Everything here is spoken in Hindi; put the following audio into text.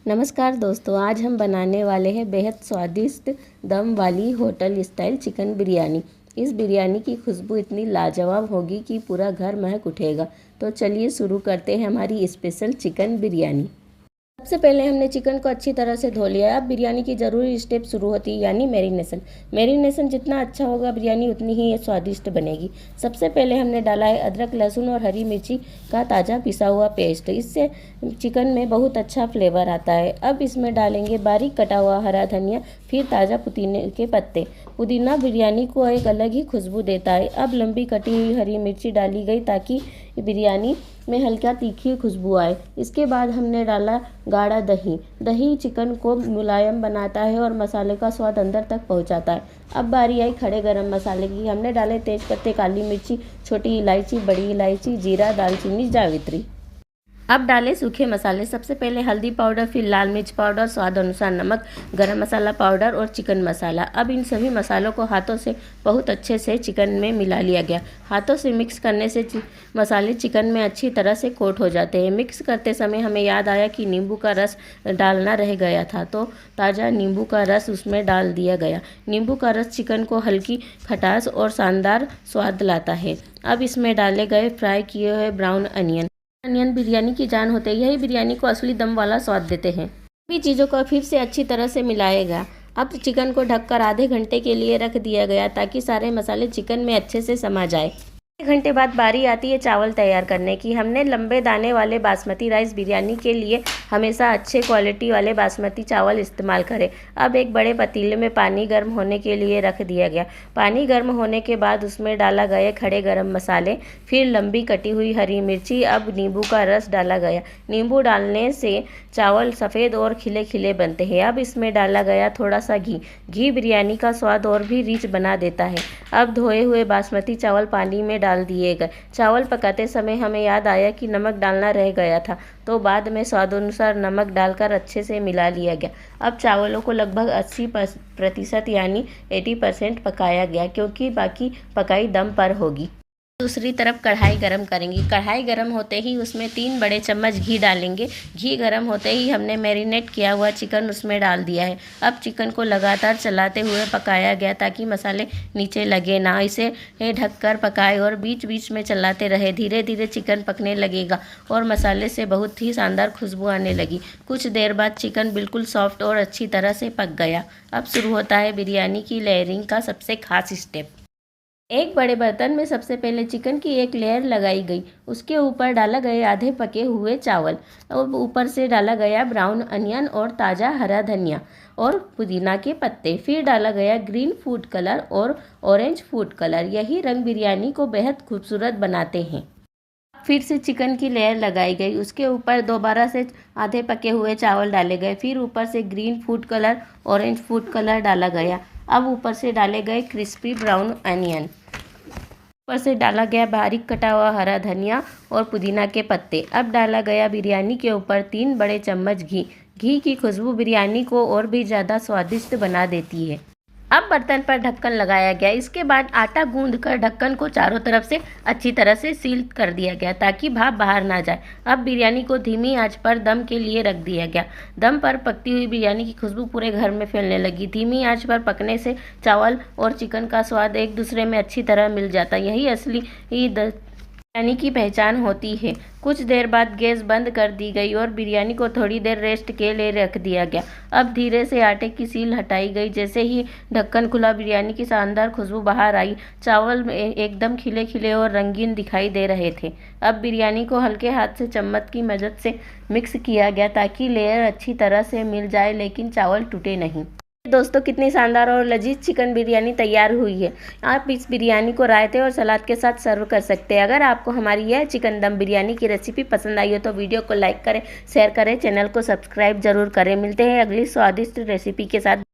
नमस्कार दोस्तों, आज हम बनाने वाले हैं बेहद स्वादिष्ट दम वाली होटल स्टाइल चिकन बिरयानी। इस बिरयानी की खुशबू इतनी लाजवाब होगी कि पूरा घर महक उठेगा। तो चलिए शुरू करते हैं हमारी स्पेशल चिकन बिरयानी। सबसे पहले हमने चिकन को अच्छी तरह से धो लिया है। अब बिरयानी की ज़रूरी स्टेप शुरू होती है, यानी मैरिनेशन जितना अच्छा होगा बिरयानी उतनी ही स्वादिष्ट बनेगी। सबसे पहले हमने डाला है अदरक, लहसुन और हरी मिर्ची का ताज़ा पिसा हुआ पेस्ट। इससे चिकन में बहुत अच्छा फ्लेवर आता है। अब इसमें डालेंगे बारीक कटा हुआ हरा धनिया, फिर ताज़ा पुदीने के पत्ते। पुदीना बिरयानी को एक अलग ही खुशबू देता है। अब लंबी कटी हुई हरी मिर्ची डाली गई ताकि बिरयानी में हल्का तीखी खुशबू आए। इसके बाद हमने डाला गाढ़ा दही। दही चिकन को मुलायम बनाता है और मसाले का स्वाद अंदर तक पहुंचाता है। अब बारी आई खड़े गरम मसाले की। हमने डाले तेज पत्ते, काली मिर्ची, छोटी इलायची, बड़ी इलायची, जीरा, दालचीनी, जावित्री। अब डालें सूखे मसाले। सबसे पहले हल्दी पाउडर, फिर लाल मिर्च पाउडर, स्वाद अनुसार नमक, गरम मसाला पाउडर और चिकन मसाला। अब इन सभी मसालों को हाथों से बहुत अच्छे से चिकन में मिला लिया गया। हाथों से मिक्स करने से मसाले चिकन में अच्छी तरह से कोट हो जाते हैं। मिक्स करते समय हमें याद आया कि नींबू का रस डालना रह गया था, तो ताज़ा नींबू का रस उसमें डाल दिया गया। नींबू का रस चिकन को हल्की खटास और शानदार स्वाद लाता है। अब इसमें डाले गए फ्राई किए हुए ब्राउन अनियन बिरयानी की जान होते हैं। यही बिरयानी को असली दम वाला स्वाद देते हैं। सभी चीज़ों को फिर से अच्छी तरह से मिलाएगा। अब चिकन को ढककर आधे घंटे के लिए रख दिया गया ताकि सारे मसाले चिकन में अच्छे से समा जाए। एक घंटे बाद बारी आती है चावल तैयार करने की। हमने लंबे दाने वाले बासमती राइस बिरयानी के लिए हमेशा अच्छे क्वालिटी वाले बासमती चावल इस्तेमाल करें। अब एक बड़े पतीले में पानी गर्म होने के लिए रख दिया गया। पानी गर्म होने के बाद उसमें डाला गया खड़े गरम मसाले, फिर लंबी कटी हुई हरी मिर्ची। अब नींबू का रस डाला गया। नींबू डालने से चावल सफ़ेद और खिले खिले बनते हैं। अब इसमें डाला गया थोड़ा सा घी। घी बिरयानी का स्वाद और भी रिच बना देता है। अब धोए हुए बासमती चावल पानी में डाल दिए गए। चावल पकाते समय हमें याद आया कि नमक डालना रह गया था, तो बाद में स्वादानुसार नमक डालकर अच्छे से मिला लिया गया। अब चावलों को लगभग 80% यानी 80% पकाया गया, क्योंकि बाकी पकाई दम पर होगी। दूसरी तरफ कढ़ाई गरम करेंगे। कढ़ाई गरम होते ही उसमें 3 बड़े चम्मच घी डालेंगे। घी गरम होते ही हमने मैरिनेट किया हुआ चिकन उसमें डाल दिया है। अब चिकन को लगातार चलाते हुए पकाया गया ताकि मसाले नीचे लगे ना। इसे ढककर पकाए और बीच बीच में चलाते रहे। धीरे धीरे चिकन पकने लगेगा और मसाले से बहुत ही शानदार खुशबू आने लगी। कुछ देर बाद चिकन बिल्कुल सॉफ्ट और अच्छी तरह से पक गया। अब शुरू होता है बिरयानी की लेयरिंग का सबसे खास स्टेप। एक बड़े बर्तन में सबसे पहले चिकन की एक लेयर लगाई गई। उसके ऊपर डाला गया आधे पके हुए चावल और ऊपर से डाला गया ब्राउन अनियन और ताज़ा हरा धनिया और पुदीना के पत्ते। फिर डाला गया ग्रीन फूड कलर और ऑरेंज फूड कलर। यही रंग बिरयानी को बेहद खूबसूरत बनाते हैं। फिर से चिकन की लेयर लगाई गई। उसके ऊपर दोबारा से आधे पके हुए चावल डाले गए। फिर ऊपर से green food colour, orange food colour डाला गया। अब ऊपर से डाले गए क्रिस्पी ब्राउन अनियन। ऊपर से डाला गया बारीक कटा हुआ हरा धनिया और पुदीना के पत्ते। अब डाला गया बिरयानी के ऊपर 3 बड़े चम्मच घी। घी की खुशबू बिरयानी को और भी ज़्यादा स्वादिष्ट बना देती है। अब बर्तन पर ढक्कन लगाया गया। इसके बाद आटा गूंदकर ढक्कन को चारों तरफ से अच्छी तरह से सील कर दिया गया ताकि भाप बाहर ना जाए। अब बिरयानी को धीमी आंच पर दम के लिए रख दिया गया। दम पर पकती हुई बिरयानी की खुशबू पूरे घर में फैलने लगी। धीमी आंच पर पकने से चावल और चिकन का स्वाद एक दूसरे में अच्छी तरह मिल जाता। यही असली बिरयानी की पहचान होती है। कुछ देर बाद गैस बंद कर दी गई और बिरयानी को थोड़ी देर रेस्ट के लिए रख दिया गया। अब धीरे से आटे की सील हटाई गई। जैसे ही ढक्कन खुला बिरयानी की शानदार खुशबू बाहर आई। चावल एकदम खिले खिले और रंगीन दिखाई दे रहे थे। अब बिरयानी को हल्के हाथ से चम्मच की मदद से मिक्स किया गया ताकि लेयर अच्छी तरह से मिल जाए लेकिन चावल टूटे नहीं। दोस्तों, कितनी शानदार और लजीज चिकन बिरयानी तैयार हुई है। आप इस बिरयानी को रायते और सलाद के साथ सर्व कर सकते हैं। अगर आपको हमारी यह चिकन दम बिरयानी की रेसिपी पसंद आई हो तो वीडियो को लाइक करें, शेयर करें, चैनल को सब्सक्राइब जरूर करें। मिलते हैं अगली स्वादिष्ट रेसिपी के साथ।